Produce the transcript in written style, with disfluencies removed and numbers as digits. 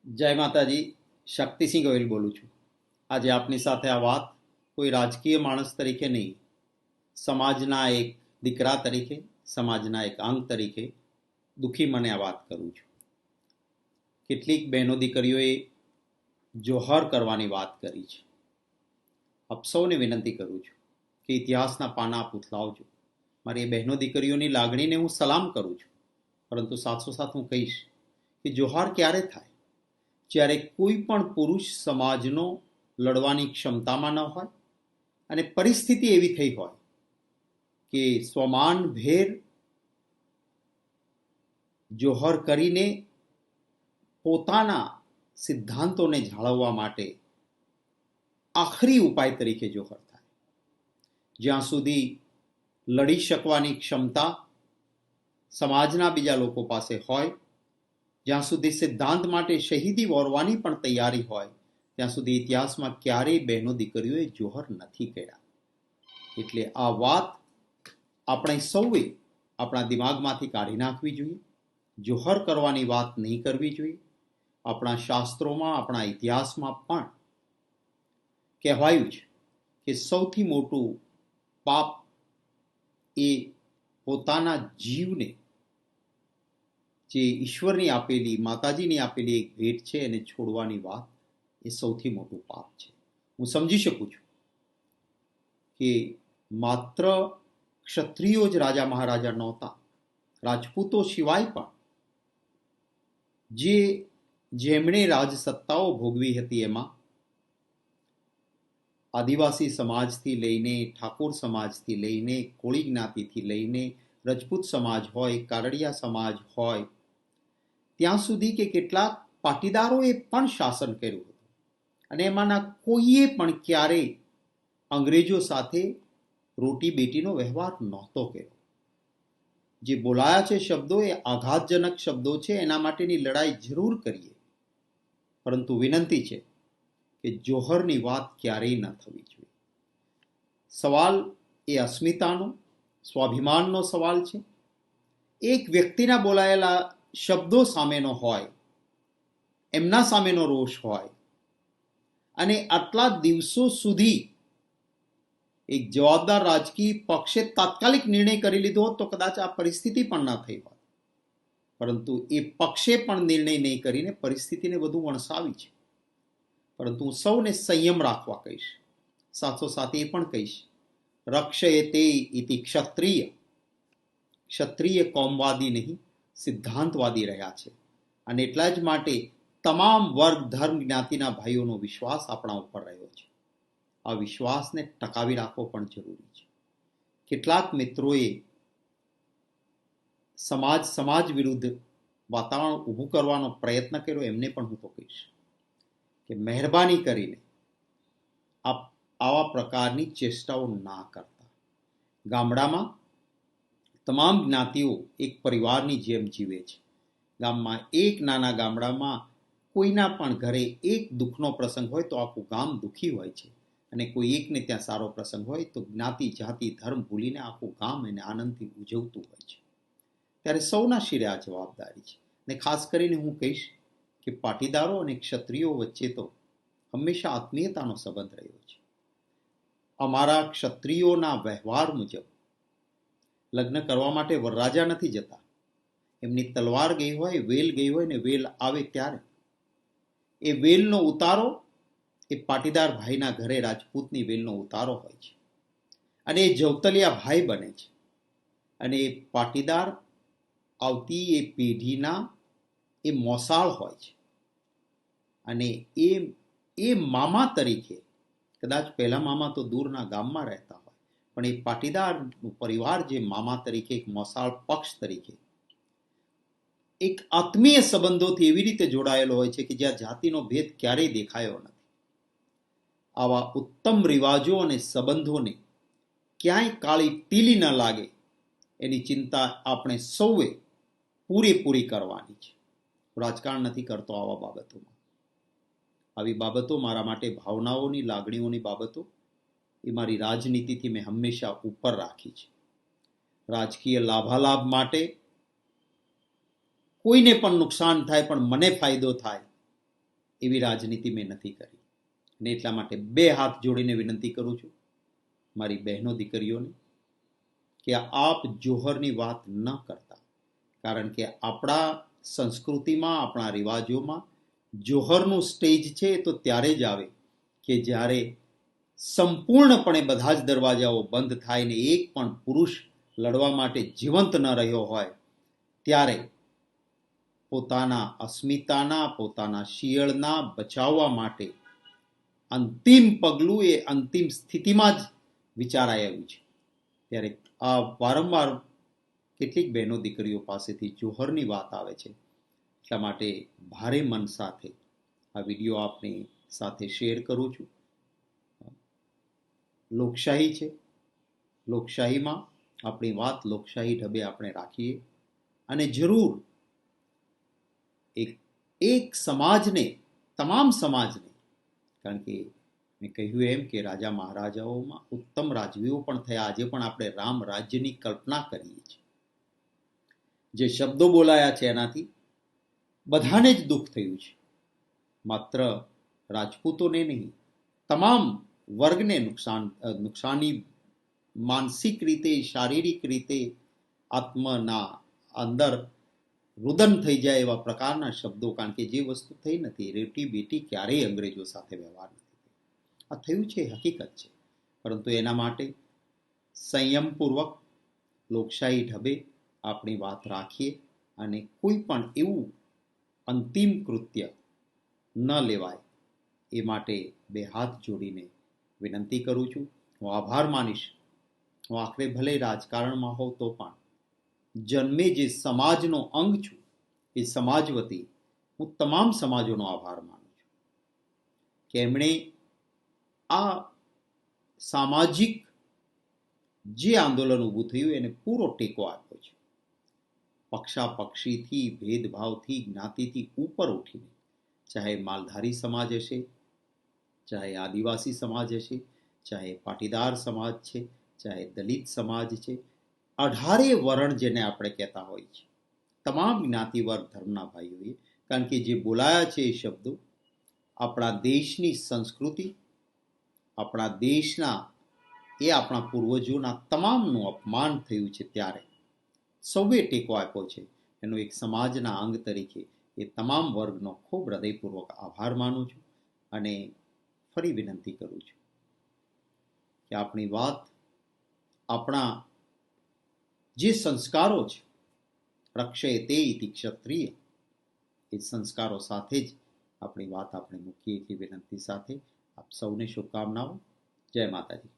જય માતાજી. શક્તિસિંહ ગોહિલ બોલું છું. આજે આપની સાથે આ વાત કોઈ રાજકીય માણસ તરીકે નહીં, સમાજના એક દીકરા તરીકે, સમાજના એક અંગ તરીકે દુઃખી મને આ વાત કરું છું. કેટલીક બહેનો દીકરીઓએ જોહર કરવાની વાત કરી છે. આપ સૌને વિનંતી કરું છું કે ઇતિહાસના પાના આપ ઉથલાવજો. મારી એ બહેનો દીકરીઓની લાગણીને હું સલામ કરું છું, પરંતુ સાથોસાથ હું કહીશ કે જોહાર ક્યારે થાય? જ્યારે કોઈ પણ પુરુષ સમાજનો લડવાની ક્ષમતામાં ન હોય અને પરિસ્થિતિ એવી થઈ હોય કે સ્વમાન ભેર જોહર કરીને પોતાના સિદ્ધાંતોને જાળવવા માટે આખરી ઉપાય તરીકે જોહર થાય. જ્યાં સુધી લડી શકવાની ક્ષમતા સમાજના બીજા લોકો પાસે હોય, જ્યાં સુધી સિદ્ધાંત માટે શહીદી વોરવાની પણ તૈયારી હોય, ત્યાં સુધી ઇતિહાસમાં ક્યારેય બહેનો દીકરીઓએ જોહર નથી કર્યા. એટલે આ વાત આપણે સૌએ આપણા દિમાગમાંથી કાઢી નાખવી જોઈએ. જોહર કરવાની વાત નહીં કરવી જોઈએ. આપણા શાસ્ત્રોમાં, આપણા ઇતિહાસમાં પણ કહેવાયું છે કે સૌથી મોટું પાપ એ પોતાના જીવને, જે ઈશ્વરની આપેલી, માતાજીની આપેલી એક ભેટ છે, એને છોડવાની વાત એ સૌથી મોટું પાપ છે. હું સમજી શકું છું કે માત્ર ક્ષત્રિયો જ રાજા મહારાજા નહોતા. રાજપૂતો સિવાય પણ જેમણે રાજસત્તાઓ ભોગવી હતી એમાં આદિવાસી સમાજથી લઈને, ઠાકોર સમાજથી લઈને, કોળી જ્ઞાતિથી લઈને, રજપૂત સમાજ હોય, કારડિયા સમાજ હોય, ત્યાં સુધી કે કેટલાક પાટીદારોએ પણ શાસન કર્યું હતું. અને એમાંના કોઈએ પણ ક્યારેય અંગ્રેજો સાથે રોટી બેટીનો વ્યવહાર નહોતો કર્યો. જે બોલાયા છે શબ્દો એ આઘાતજનક શબ્દો છે, એના માટેની લડાઈ જરૂર કરીએ, પરંતુ વિનંતી છે કે જોહરની વાત ક્યારેય ન થવી જોઈએ. સવાલ એ અસ્મિતાનો, સ્વાભિમાનનો સવાલ છે. એક વ્યક્તિના બોલાયેલા શબ્દો સામેનો હોય, એમના સામેનો રોષ હોય, અને આટલા દિવસો સુધી એક જવાબદાર રાજકીય પક્ષે તાત્કાલિક નિર્ણય કરી લીધો હોત તો કદાચ આ પરિસ્થિતિ પણ ન થઈ હોત. પરંતુ એ પક્ષે પણ નિર્ણય નહીં કરીને પરિસ્થિતિને વધુ વણસાવી છે. પરંતુ હું સૌને સંયમ રાખવા કહીશ. સાથોસાથ એ પણ કહીશ, રક્ષયતે ઇતિ ક્ષત્રિય. ક્ષત્રિય કોમવાદી નહીં, સિદ્ધાંતવાદી રહ્યા છે. અને એટલા જ માટે તમામ વર્ગ, ધર્મ, જ્ઞાતિના ભાઈઓનો વિશ્વાસ આપણા ઉપર રહ્યો છે. આ વિશ્વાસને ટકાવી રાખવો પણ જરૂરી છે. કેટલાક મિત્રોએ સમાજ વિરુદ્ધ વાતાવરણ ઊભું કરવાનો પ્રયત્ન કર્યો, એમને પણ હું તો કહીશ કે મહેરબાની કરીને આવા પ્રકારની ચેષ્ટાઓ ના કરતા. ગામડામાં તમામ જ્ઞાતિઓ એક પરિવારની જેમ જીવે છે. ગામમાં એક નાના ગામડામાં કોઈના પણ ઘરે એક દુઃખનો પ્રસંગ હોય તો આખું ગામ દુઃખી હોય છે. અને કોઈ એકને ત્યાં સારો પ્રસંગ હોય તો જ્ઞાતિ, જાતિ, ધર્મ ભૂલીને આખું ગામ એને આનંદથી ઉજવતું હોય છે. ત્યારે સૌના શિરે આ જવાબદારી છે. અને ખાસ કરીને હું કહીશ કે પાટીદારો અને ક્ષત્રિયો વચ્ચે તો હંમેશા આત્મીયતાનો સંબંધ રહ્યો છે. અમારા ક્ષત્રિયોના વ્યવહાર મુજબ લગ્ન કરવા માટે વરરાજા નથી જતા. એમની તલવાર ગઈ હોય, વેલ ગઈ હોય, ને વેલ આવે ત્યારે એ વેલનો ઉતારો એ પાટીદાર ભાઈના ઘરે રાજપૂતની વેલનો ઉતારો હોય છે. અને એ જવતલિયા ભાઈ બને છે. અને એ પાટીદાર આવતી એ પેઢીના એ મોસાળ હોય છે. અને એ મામા તરીકે, કદાચ પહેલા મામા તો દૂરના ગામમાં રહેતા હોય, પણ એ પાટીદાર પરિવાર જે મામા તરીકે, એક મોસાળ પક્ષ તરીકે એક આત્મીય સંબંધોથી એવી રીતે જોડાયેલો હોય છે કે જ્યાં જાતિનો ભેદ ક્યારેય દેખાયો નથી. આવા ઉત્તમ રિવાજો અને સંબંધોને ક્યાંય કાળી ટીલી ન લાગે એની ચિંતા આપણે સૌએ પૂરેપૂરી કરવાની છે. રાજકારણ નથી કરતો આવા બાબતોમાં. આવી બાબતો મારા માટે ભાવનાઓની, લાગણીઓની બાબતો એ મારી રાજનીતિથી મેં હંમેશા ઉપર રાખી છે. રાજકીય લાભાલાભ માટે કોઈને પણ નુકસાન થાય પણ મને ફાયદો થાય એવી રાજનીતિ મેં નથી કરી. અને એટલા માટે બે હાથ જોડીને વિનંતી કરું છું મારી બહેનો દીકરીઓને કે આપ જોહરની વાત ન કરતા, કારણ કે આપણા સંસ્કૃતિમાં, આપણા રિવાજોમાં જોહરનું સ્ટેજ છે તો ત્યારે જ આવે કે જ્યારે સંપૂર્ણપણે બધા જ દરવાજાઓ બંધ થાય ને એક પણ પુરુષ લડવા માટે જીવંત ન રહ્યો હોય, ત્યારે પોતાના અસ્મિતાના, પોતાના શિયળના બચાવવા માટે અંતિમ પગલું એ અંતિમ સ્થિતિમાં જ વિચારાઈ આવ્યું છે. ત્યારે આ વારંવાર કેટલીક બહેનો દીકરીઓ પાસેથી જોહરની વાત આવે છે. એટલા માટે ભારે મન સાથે આ વિડીયો આપની સાથે શેર કરું છું. લોકશાહી છે, લોકશાહીમાં આપણી વાત લોકશાહી ઢબે આપણે રાખીએ અને જરૂર એક સમાજને, તમામ સમાજને, કારણ કે મેં કહ્યું એમ કે રાજા મહારાજાઓમાં ઉત્તમ રાજવીઓ પણ થયા. આજે પણ આપણે રામ રાજ્યની કલ્પના કરીએ છીએ. જે શબ્દો બોલાયા છે એનાથી બધાને જ દુઃખ થયું છે. માત્ર રાજપૂતોને નહીં, તમામ વર્ગને નુકસાની, માનસિક રીતે, શારીરિક રીતે આત્મના અંદર રુદન થઈ જાય એવા પ્રકારના શબ્દો. કારણ કે જે વસ્તુ થઈ નથી, રેટી બેટી ક્યારેય અંગ્રેજો સાથે વ્યવહાર નથી થયો. આ થયું છે, હકીકત છે. પરંતુ એના માટે સંયમપૂર્વક લોકશાહી ઢબે આપણી વાત રાખીએ અને કોઈ પણ એવું અંતિમ કૃત્ય ન લેવાય એ માટે બે હાથ જોડીને વિનંતી કરું છું. હું આભાર માનીશ. હું આખરે ભલે રાજકારણમાં હોઉં તો પણ જન્મે જે સમાજનો અંગ છું, એ સમાજ વતી હું તમામ સમાજોનો આભાર માનું છું કે એમણે આ સામાજિક જે આંદોલન ઊભું થયું એને પૂરો ટેકો આપ્યો છે. પક્ષાપક્ષીથી, ભેદભાવથી, જ્ઞાતિથી ઉપર ઉઠીને, ચાહે માલધારી સમાજ હશે, ચાહે આદિવાસી સમાજ હશે, ચાહે પાટીદાર સમાજ છે, ચાહે દલિત સમાજ છે, 18 વર્ણ જેને આપણે કહેતા હોઈએ છીએ, તમામ જ્ઞાતિ વર્ગ ધર્મના ભાઈઓએ, કારણ કે જે બોલાયા છે એ શબ્દો આપણા દેશની સંસ્કૃતિ, આપણા દેશના, એ આપણા પૂર્વજોના તમામનું અપમાન થયું છે. ત્યારે સૌએ ટેકો આપ્યો છે. એનો એક સમાજના અંગ તરીકે એ તમામ વર્ગનો ખૂબ હૃદયપૂર્વક આભાર માનું છું અને ફરી વિનંતી કરું છું કે આપણી વાત, આપણા જે સંસ્કારો છે, રક્ષેતે ઇતિ ક્ષત્રિય, એ સંસ્કારો સાથે જ આપણી વાત આપણે મૂકીએ એટલી વિનંતી સાથે આપ સૌને શુભકામનાઓ. જય માતાજી.